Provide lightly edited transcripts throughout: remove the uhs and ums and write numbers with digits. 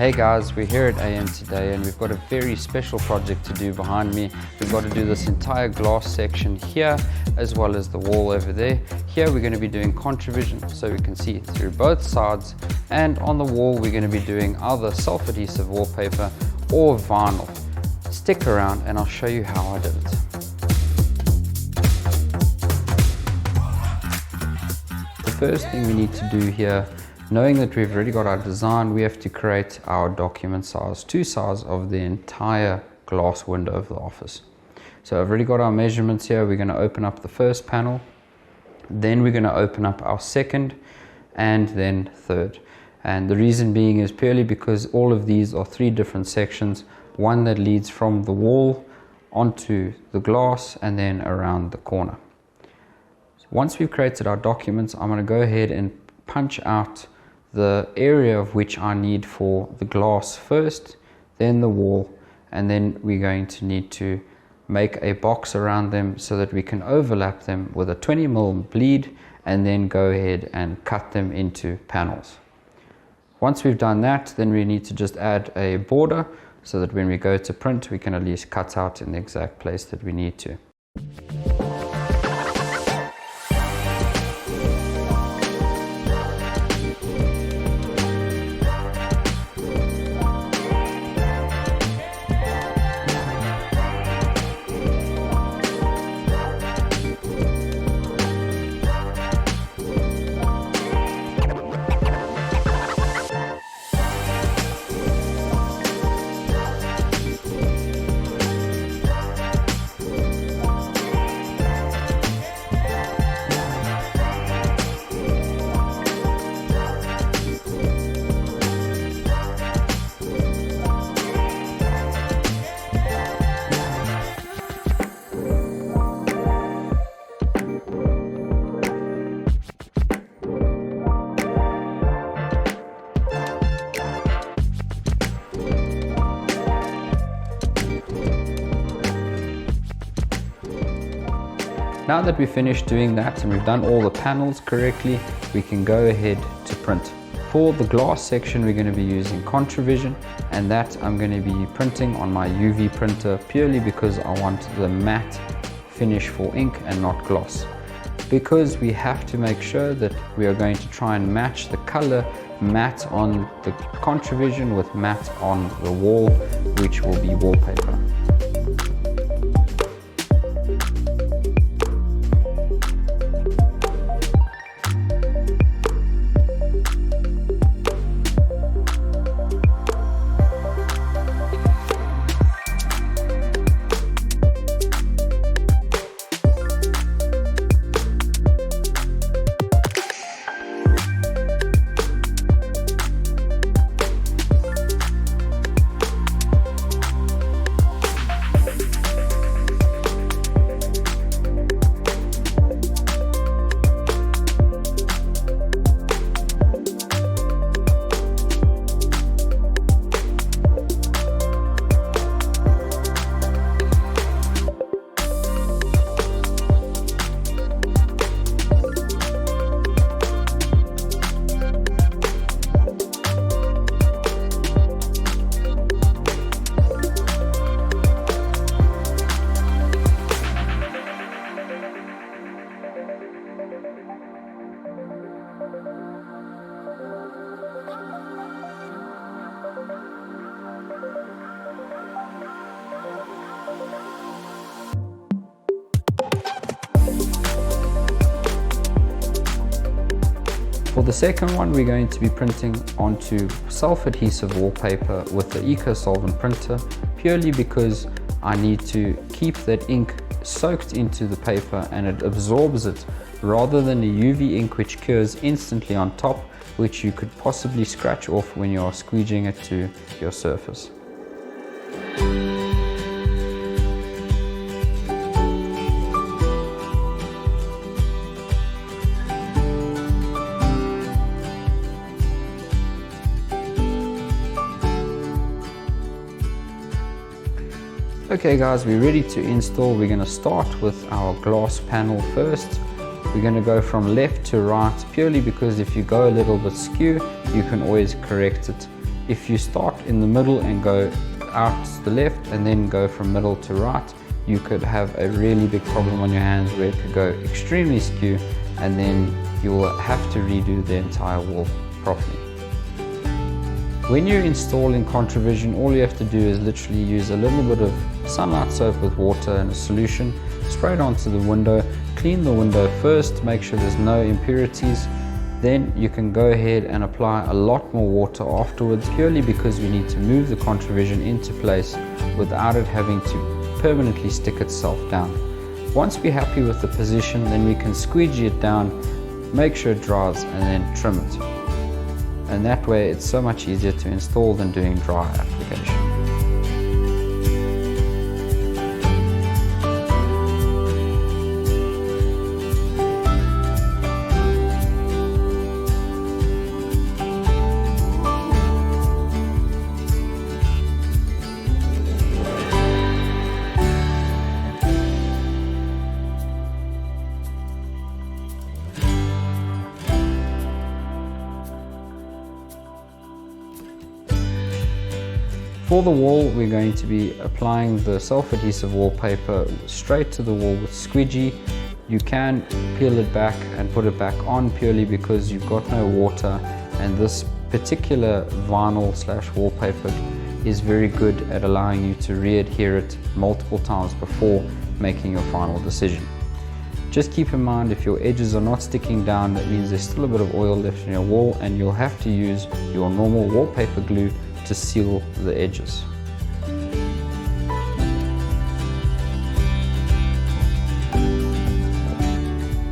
Hey guys, we're here at AM today and we've got a very special project to do behind me. We've got to do this entire glass section here as well as the wall over there. Here we're going to be doing Contra Vision so we can see through both sides, and on the wall we're going to be doing either self-adhesive wallpaper or vinyl. Stick around and I'll show you how I did it. The first thing we need to do here, knowing that we've already got our design, we have to create our document size, two size of the entire glass window of the office. So I've already got our measurements here. We're going to open up the first panel, then we're going to open up our second, and then third. And the reason being is purely because all of these are three different sections, one that leads from the wall onto the glass and then around the corner. So once we've created our documents, I'm going to go ahead and punch out the area of which I need for the glass first, then the wall, and then we're going to need to make a box around them so that we can overlap them with a 20mm bleed and then go ahead and cut them into panels. Once we've done that, then we need to just add a border so that when we go to print we can at least cut out in the exact place that we need to. Now that we've finished doing that and we've done all the panels correctly, we can go ahead to print. For the glass section, we're going to be using Contra Vision, and that I'm going to be printing on my UV printer purely because I want the matte finish for ink and not gloss. Because we have to make sure that we are going to try and match the color matte on the Contra Vision with matte on the wall, which will be wallpaper. For the second one, we're going to be printing onto self-adhesive wallpaper with the Eco Solvent printer, purely because I need to keep that ink soaked into the paper and it absorbs it, rather than a UV ink which cures instantly on top, which you could possibly scratch off when you are squeegeeing it to your surface. Okay guys, we're ready to install. We're going to start with our glass panel first. We're going to go from left to right, purely because if you go a little bit skew, you can always correct it. If you start in the middle and go out to the left and then go from middle to right, you could have a really big problem on your hands where it could go extremely skew, and then you will have to redo the entire wall properly. When you're installing Contra Vision, all you have to do is literally use a little bit of sunlight soap with water and a solution, spray it onto the window, clean the window first, make sure there's no impurities. Then you can go ahead and apply a lot more water afterwards, purely because we need to move the Contra Vision into place without it having to permanently stick itself down. Once we're happy with the position, then we can squeegee it down, make sure it dries, and then trim it. And that way it's so much easier to install than doing dry application. For the wall, we're going to be applying the self-adhesive wallpaper straight to the wall with squeegee. You can peel it back and put it back on purely because you've got no water, and this particular vinyl / wallpaper is very good at allowing you to re-adhere it multiple times before making your final decision. Just keep in mind, if your edges are not sticking down, that means there's still a bit of oil left in your wall, and you'll have to use your normal wallpaper glue to seal the edges.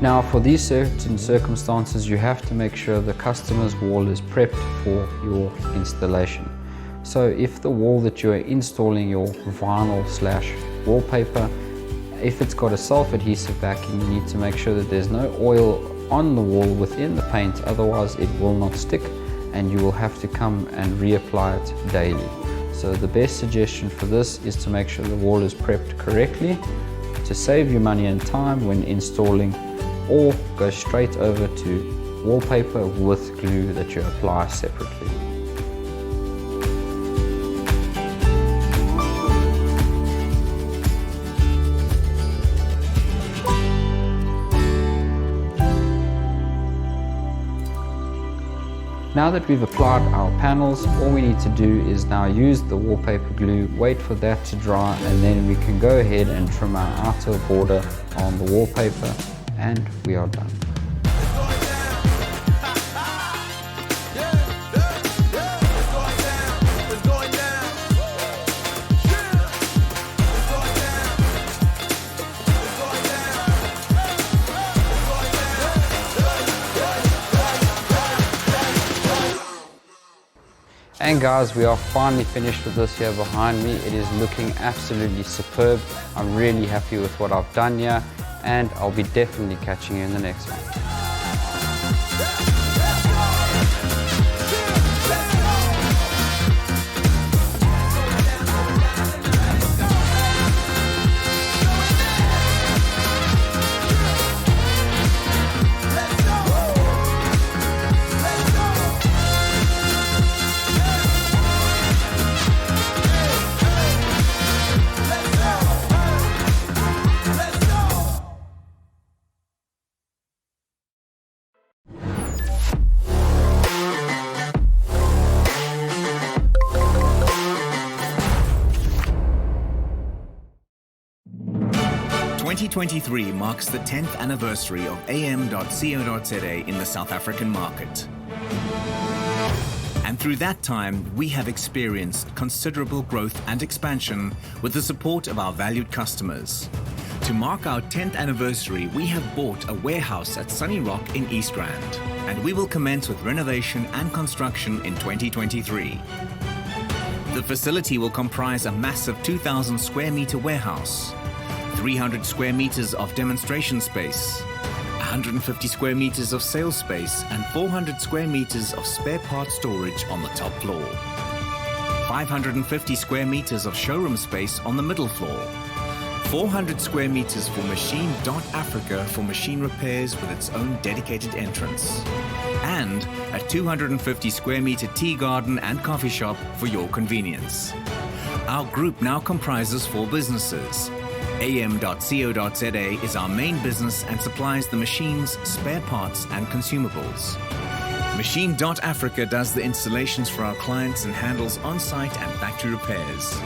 Now, for these certain circumstances, you have to make sure the customer's wall is prepped for your installation. So if the wall that you're installing your vinyl / wallpaper, if it's got a self-adhesive backing, you need to make sure that there's no oil on the wall within the paint, otherwise it will not stick and you will have to come and reapply it daily. So the best suggestion for this is to make sure the wall is prepped correctly to save you money and time when installing, or go straight over to wallpaper with glue that you apply separately. Now that we've applied our panels, all we need to do is now use the wallpaper glue, wait for that to dry, and then we can go ahead and trim our outer border on the wallpaper, and we are done. And guys, we are finally finished with this here behind me. It is looking absolutely superb. I'm really happy with what I've done here, and I'll be definitely catching you in the next one. .2023 marks the 10th anniversary of AM.CO.za in the South African market. And through that time, we have experienced considerable growth and expansion with the support of our valued customers. To mark our 10th anniversary, we have bought a warehouse at Sunny Rock in East Rand, and we will commence with renovation and construction in 2023. The facility will comprise a massive 2,000 square meter warehouse, 300 square meters of demonstration space, 150 square meters of sales space, and 400 square meters of spare part storage on the top floor. 550 square meters of showroom space on the middle floor. 400 square meters for Machine.Africa for machine repairs with its own dedicated entrance. and a 250 square meter tea garden and coffee shop for your convenience. Our group now comprises 4 businesses. AM.CO.za is our main business and supplies the machines, spare parts and consumables. Machine.Africa does the installations for our clients and handles on-site and factory repairs.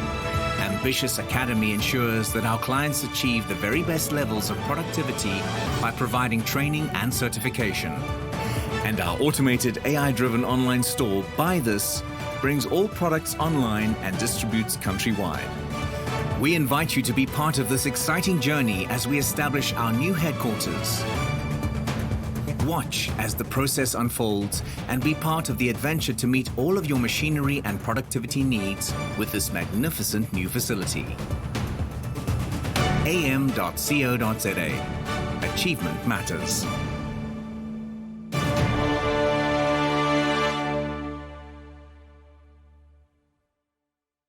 Ambitious Academy ensures that our clients achieve the very best levels of productivity by providing training and certification. And our automated AI-driven online store, Buythis, brings all products online and distributes countrywide. We invite you to be part of this exciting journey as we establish our new headquarters. Watch as the process unfolds and be part of the adventure to meet all of your machinery and productivity needs with this magnificent new facility. AM.CO.za. Achievement matters.